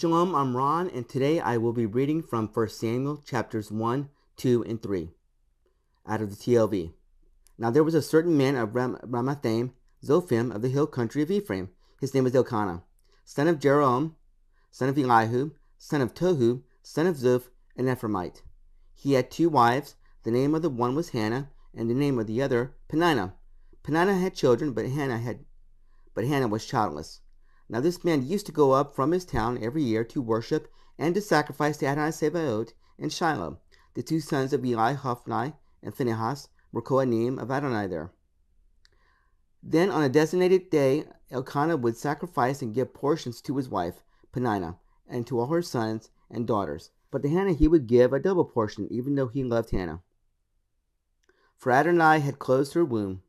Shalom, I'm Ron, and today I will be reading from 1 Samuel chapters 1, 2, and 3 out of the TLV. Now there was a certain man of Ramathaim, Zophim, of the hill country of Ephraim. His name was Elkanah, son of Jeroham, son of Elihu, son of Tohu, son of Zoph, an Ephraimite. He had two wives. The name of the one was Hannah, and the name of the other Peninnah. Peninnah had children, but Hannah was childless. Now this man used to go up from his town every year to worship and to sacrifice to Adonai Sebaot in Shiloh. The two sons of Eli, Hophni and Phinehas, were Kohanim of Adonai there. Then on a designated day, Elkanah would sacrifice and give portions to his wife, Peninnah, and to all her sons and daughters. But to Hannah he would give a double portion, even though he loved Hannah. For Adonai had closed her womb.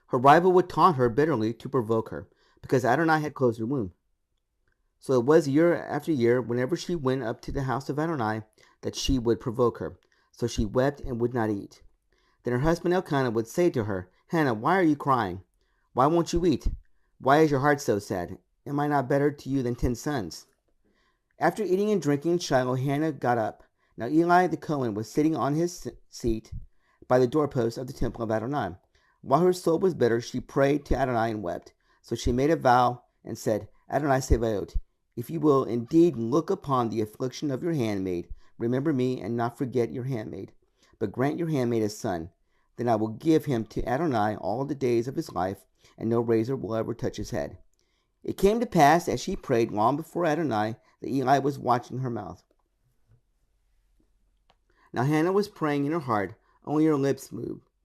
Her rival would taunt her bitterly to provoke her, because Adonai had closed her womb. So it was year after year, whenever she went up to the house of Adonai, that she would provoke her. So she wept and would not eat. Then her husband Elkanah would say to her, Hannah, why are you crying? Why won't you eat? Why is your heart so sad? Am I not better to you than 10 sons? After eating and drinking in Shiloh, Hannah got up. Now Eli the Cohen was sitting on his seat by the doorpost of the temple of Adonai. While her soul was bitter, she prayed to Adonai and wept. So she made a vow and said, Adonai Sebaot, if you will indeed look upon the affliction of your handmaid, remember me and not forget your handmaid, but grant your handmaid a son. Then I will give him to Adonai all the days of his life, and no razor will ever touch his head. It came to pass, as she prayed long before Adonai, that Eli was watching her mouth. Now Hannah was praying in her heart, only her lips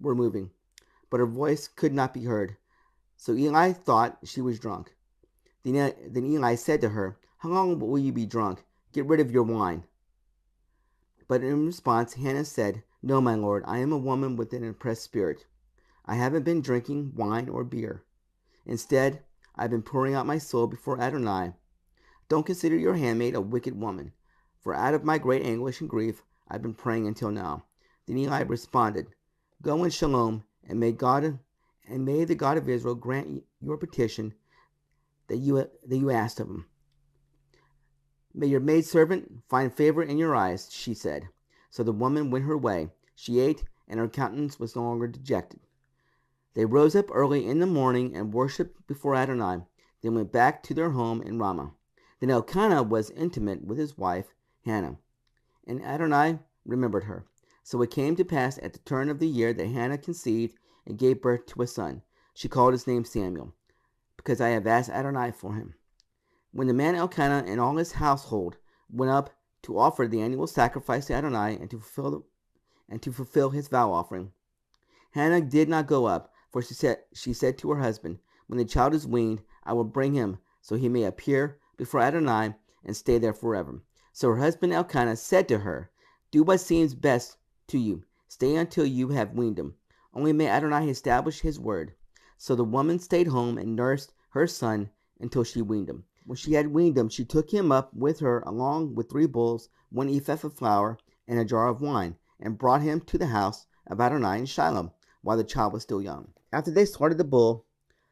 were moving, but her voice could not be heard. So Eli thought she was drunk. Then Eli said to her, How long will you be drunk? Get rid of your wine. But in response, Hannah said, No, my lord, I am a woman with an oppressed spirit. I haven't been drinking wine or beer. Instead, I've been pouring out my soul before Adonai. Don't consider your handmaid a wicked woman, for out of my great anguish and grief, I've been praying until now. Then Eli responded, Go in shalom, and may the God of Israel grant your petition that you asked of him. May your maidservant find favor in your eyes, she said. So the woman went her way. She ate, and her countenance was no longer dejected. They rose up early in the morning and worshipped before Adonai. They went back to their home in Ramah. Then Elkanah was intimate with his wife Hannah, and Adonai remembered her. So it came to pass at the turn of the year that Hannah conceived and gave birth to a son. She called his name Samuel, because I have asked Adonai for him. When the man Elkanah and all his household went up to offer the annual sacrifice to Adonai and to fulfill his vow offering, Hannah did not go up, for she said to her husband, When the child is weaned, I will bring him, so he may appear before Adonai and stay there forever. So her husband Elkanah said to her, Do what seems best to you. Stay until you have weaned him. Only may Adonai establish his word. So the woman stayed home and nursed her son until she weaned him. When she had weaned him, she took him up with her along with 3 bulls, 1 ephah of flour, and a jar of wine, and brought him to the house of Adonai in Shiloh, while the child was still young. After they slaughtered the bull,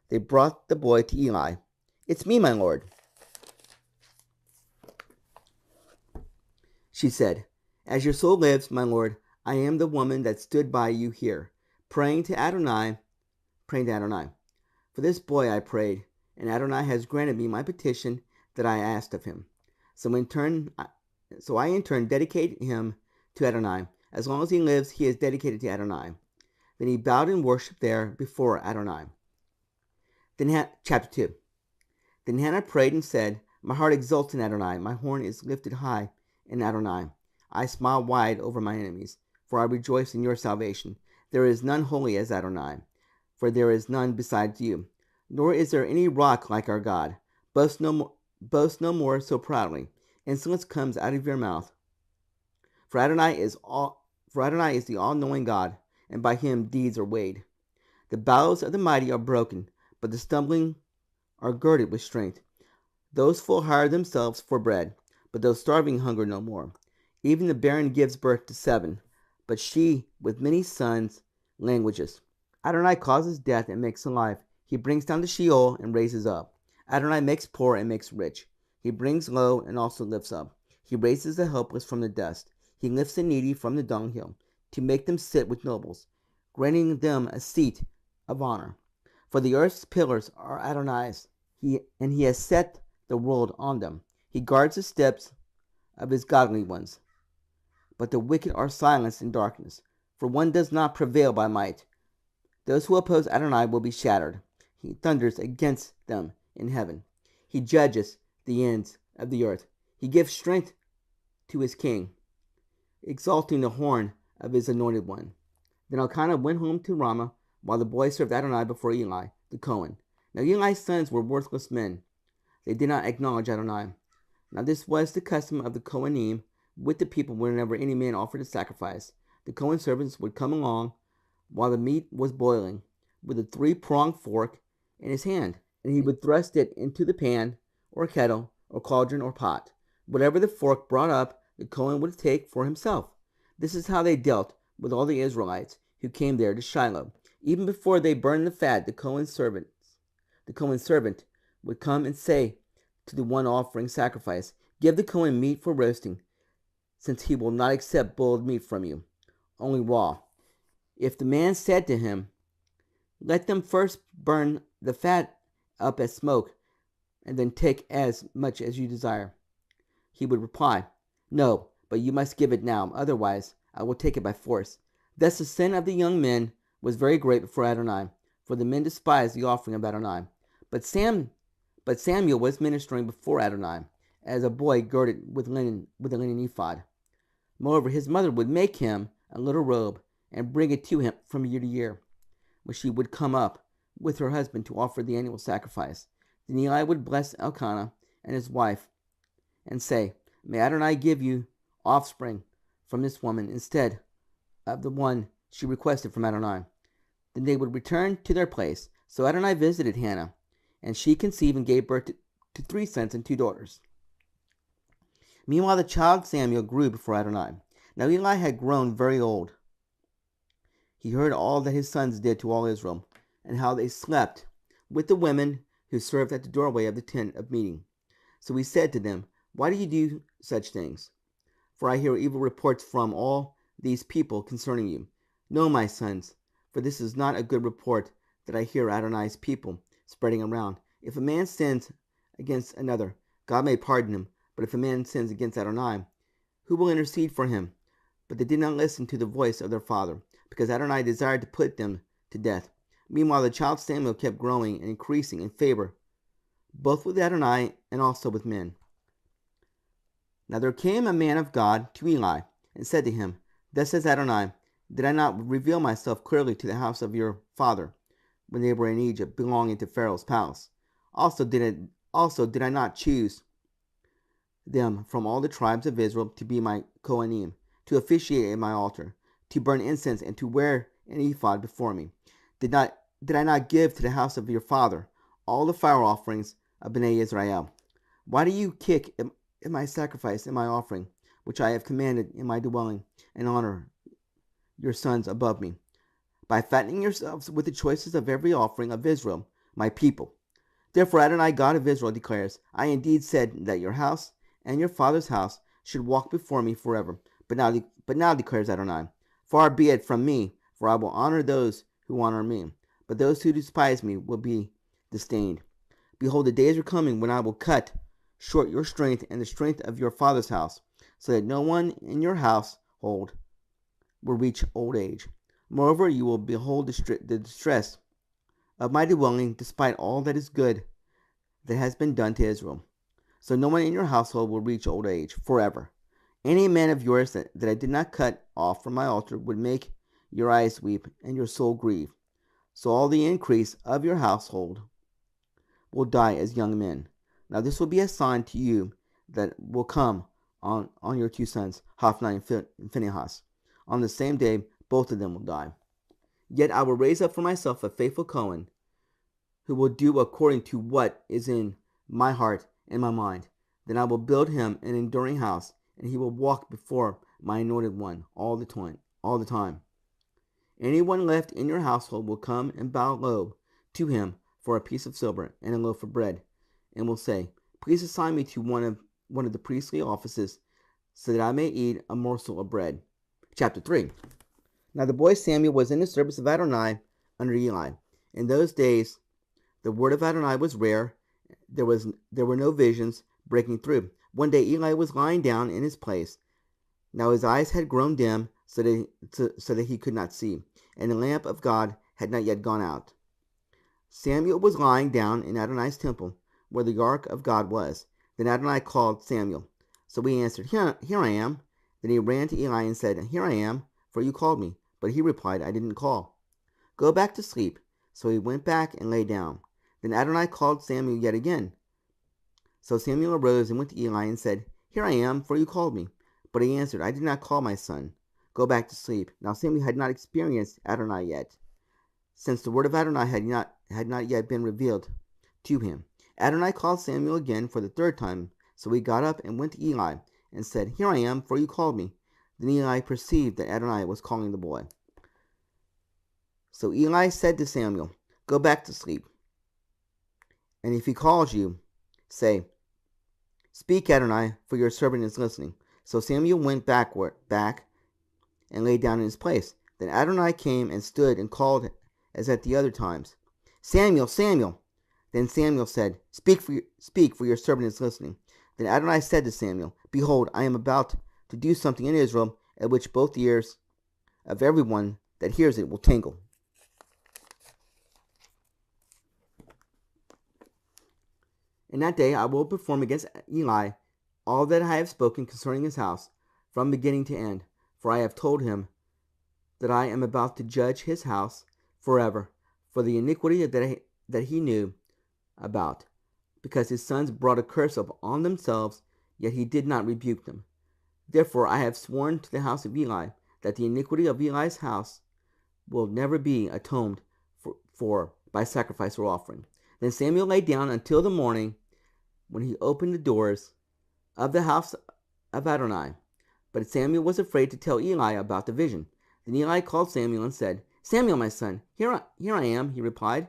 they brought the boy to Eli. It's me, my lord, she said. As your soul lives, my lord, I am the woman that stood by you here, praying to Adonai. For this boy I prayed, and Adonai has granted me my petition that I asked of him. So I in turn dedicate him to Adonai. As long as he lives, he is dedicated to Adonai. Then he bowed and worshipped there before Adonai. Chapter 2. Then Hannah prayed and said, My heart exults in Adonai. My horn is lifted high in Adonai. I smile wide over my enemies, for I rejoice in your salvation. There is none holy as Adonai, for there is none besides you. Nor is there any rock like our God. Boast no more so proudly. Insolence comes out of your mouth. For Adonai is the all-knowing God, and by him deeds are weighed. The bows of the mighty are broken, but the stumbling are girded with strength. Those full hire themselves for bread, but those starving hunger no more. Even the barren gives birth to 7, but she with many sons languishes. Adonai causes death and makes alive. He brings down to Sheol and raises up. Adonai makes poor and makes rich. He brings low and also lifts up. He raises the helpless from the dust. He lifts the needy from the dunghill, to make them sit with nobles, granting them a seat of honor. For the earth's pillars are Adonai's, and he has set the world on them. He guards the steps of his godly ones. But the wicked are silenced in darkness, for one does not prevail by might. Those who oppose Adonai will be shattered. He thunders against them in heaven. He judges the ends of the earth. He gives strength to his king, exalting the horn of his anointed one. Then Elkanah went home to Ramah, while the boy served Adonai before Eli, the Cohen. Now Eli's sons were worthless men. They did not acknowledge Adonai. Now this was the custom of the Kohanim with the people whenever any man offered a sacrifice. The Cohen servants would come along while the meat was boiling, with a three-pronged fork in his hand, and he would thrust it into the pan, or kettle, or cauldron, or pot. Whatever the fork brought up, the Cohen would take for himself. This is how they dealt with all the Israelites who came there to Shiloh. Even before they burned the fat, the Cohen's servant would come and say to the one offering sacrifice, "Give the Cohen meat for roasting, since he will not accept boiled meat from you, only raw." If the man said to him, "Let them first burn the fat up as smoke, and then take as much as you desire," he would reply, "No, but you must give it now, otherwise I will take it by force." Thus the sin of the young men was very great before Adonai, for the men despised the offering of Adonai. But Samuel was ministering before Adonai as a boy girded with a linen ephod. Moreover, his mother would make him a little robe and bring it to him from year to year, when she would come up with her husband to offer the annual sacrifice. Then Eli would bless Elkanah and his wife and say, "May Adonai give you offspring from this woman instead of the one she requested from Adonai." Then they would return to their place. So Adonai visited Hannah, and she conceived and gave birth to 3 sons and 2 daughters. Meanwhile, the child Samuel grew before Adonai. Now Eli had grown very old. He heard all that his sons did to all Israel, and how they slept with the women who served at the doorway of the tent of meeting. So he said to them, "Why do you do such things? For I hear evil reports from all these people concerning you. No, my sons, for this is not a good report that I hear Adonai's people spreading around. If a man sins against another, God may pardon him. But if a man sins against Adonai, who will intercede for him?" But they did not listen to the voice of their father, because Adonai desired to put them to death. Meanwhile, the child Samuel kept growing and increasing in favor, both with Adonai and also with men. Now there came a man of God to Eli, and said to him, "Thus says Adonai, did I not reveal myself clearly to the house of your father, when they were in Egypt, belonging to Pharaoh's palace? Also did I not choose them from all the tribes of Israel to be my Kohanim, to officiate at my altar, to burn incense, and to wear an ephod before me? Did I not give to the house of your father all the fire offerings of Bnei Israel? Why do you kick at my sacrifice and my offering, which I have commanded in my dwelling, and honor your sons above me, by fattening yourselves with the choices of every offering of Israel, my people? Therefore Adonai, God of Israel, declares, I indeed said that your house and your father's house should walk before me forever. But now declares Adonai, far be it from me, for I will honor those who honor me, but those who despise me will be disdained. Behold, the days are coming when I will cut short your strength and the strength of your father's house, so that no one in your household will reach old age. Moreover, you will behold the distress of my dwelling, despite all that is good that has been done to Israel. So no one in your household will reach old age forever. Any man of yours that I did not cut off from my altar would make your eyes weep and your soul grieve. So all the increase of your household will die as young men. Now this will be a sign to you that will come on your 2 sons, Hophni and Phinehas. On the same day, both of them will die. Yet I will raise up for myself a faithful Cohen, who will do according to what is in my heart and my mind. Then I will build him an enduring house, and he will walk before my anointed one all the time. Anyone left in your household will come and bow low to him for a piece of silver and a loaf of bread, and will say, Please assign me to one of the priestly offices, so that I may eat a morsel of bread. Chapter 3. Now the boy Samuel was in the service of Adonai under Eli. In those days, the word of Adonai was rare. There were no visions breaking through. One day Eli was lying down in his place. Now his eyes had grown dim, so that he could not see, and the lamp of God had not yet gone out. Samuel was lying down in Adonai's temple, where the ark of God was. Then Adonai called Samuel. So he answered, Here I am. Then he ran to Eli and said, Here I am, for you called me. But he replied, I didn't call. Go back to sleep. So he went back and lay down. Then Adonai called Samuel yet again. So Samuel arose and went to Eli and said, Here I am, for you called me. But he answered, I did not call, my son. Go back to sleep. Now Samuel had not experienced Adonai yet, since the word of Adonai had not yet been revealed to him. Adonai called Samuel again for the third time. So he got up and went to Eli and said, Here I am, for you called me. Then Eli perceived that Adonai was calling the boy. So Eli said to Samuel, Go back to sleep. And if he calls you, say, Speak, Adonai, for your servant is listening. So Samuel went back and lay down in his place. Then Adonai came and stood and called as at the other times, Samuel, Samuel. Then Samuel said, Speak, for your servant is listening. Then Adonai said to Samuel, Behold, I am about to do something in Israel at which both ears of everyone that hears it will tingle. In that day I will perform against Eli all that I have spoken concerning his house, from beginning to end. For I have told him that I am about to judge his house forever for the iniquity that he knew about, because his sons brought a curse upon themselves, yet he did not rebuke them. Therefore I have sworn to the house of Eli that the iniquity of Eli's house will never be atoned for by sacrifice or offering. Then Samuel lay down until the morning, when he opened the doors of the house of Adonai. But Samuel was afraid to tell Eli about the vision. Then Eli called Samuel and said, Samuel, my son, here I am, he replied.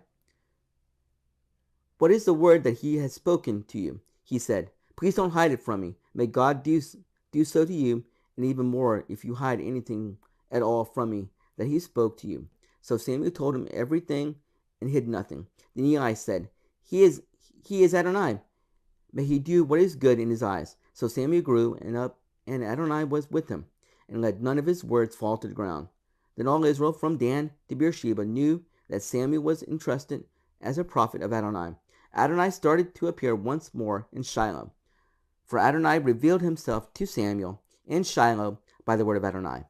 What is the word that he has spoken to you? He said, Please don't hide it from me. May God do so to you, and even more if you hide anything at all from me that he spoke to you. So Samuel told him everything and hid nothing. Then Eli said, He is Adonai. May he do what is good in his eyes. So Samuel grew up, and Adonai was with him, and let none of his words fall to the ground. Then all Israel from Dan to Beersheba knew that Samuel was entrusted as a prophet of Adonai. Adonai started to appear once more in Shiloh, for Adonai revealed himself to Samuel in Shiloh by the word of Adonai.